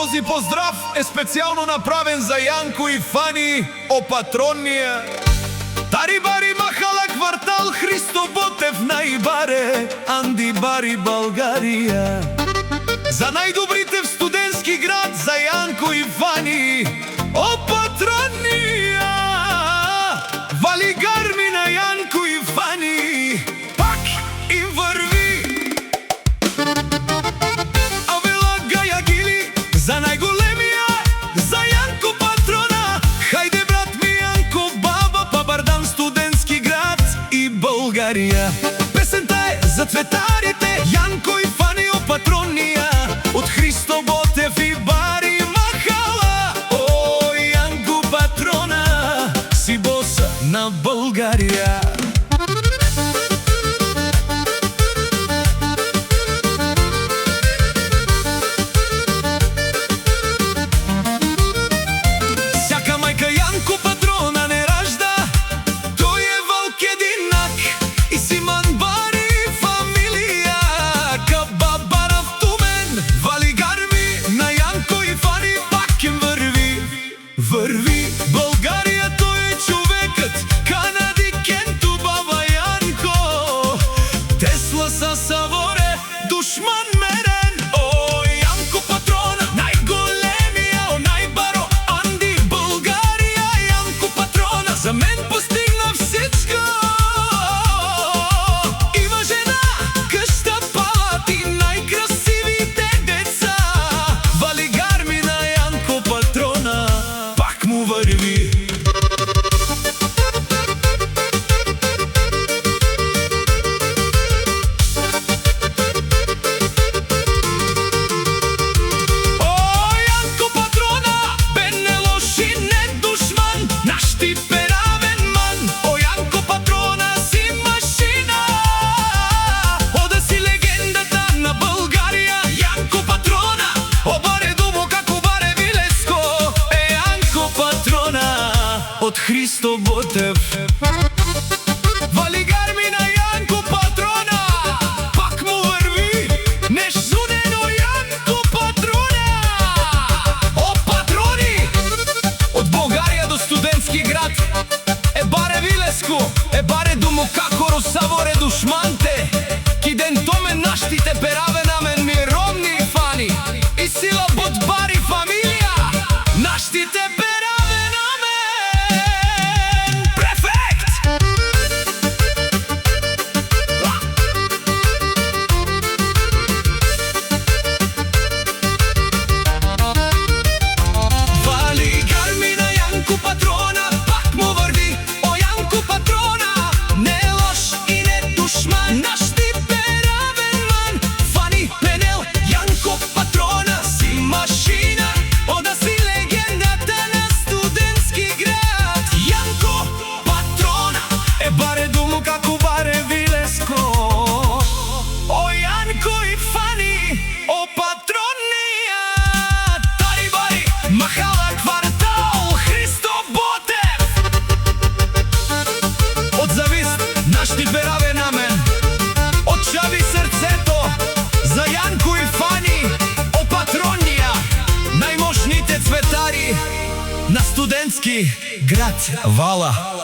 Този поздрав е специјално направен за Јанко и Фани о Патронија. Тари Бари Махала квартал Христо Ботев најбаре Анди Бари Българија. За најдобрите в студентски град за Јанко и Фани о Патронија. Вали гарми на Јанко и Фани, пак им врви. Авела Гаја Гили за најголемија, за Јанко Патрона. Хајде брат ми Јанко, баба, па бардан студентски град и Българија. Песента е за цветарите, Јанко и Фани о Патронија. Од Христо Ботев и Бари Махала, о Јанко Патрона, си бос на Българија. Сяка мајка Јанко Патрона не ражда, тој е валк единак и Симан Бари фамилија. Ка баба в Тумен, вали гарми на Јанко и Фани, пак им врви. Врви Българија, тој е човекот, Канади Кенту баба Јанко. Тесла са Саворе, душман мерен, о Јанко Патрона, најголемија, о најбаро Анди Българија. Јанко Патрона за мен постигна всичко. Има жена, къща, палати, најкрасивите деца. Вали гарми на Јанко Патрона, пак му врви. Од Христо Ботев, вали гарми на Јанко Патрона, пак му врви. Несудено Јанко Патрона. О Патрони, од Българија до студентски град, е баре Вилеско, е баре думо како Росаворе душманте. Киден томе наштите пераве на мен ми ромни и Фани и сила бот Бари фамилија. Наштите пераве на на студентски град. Вала.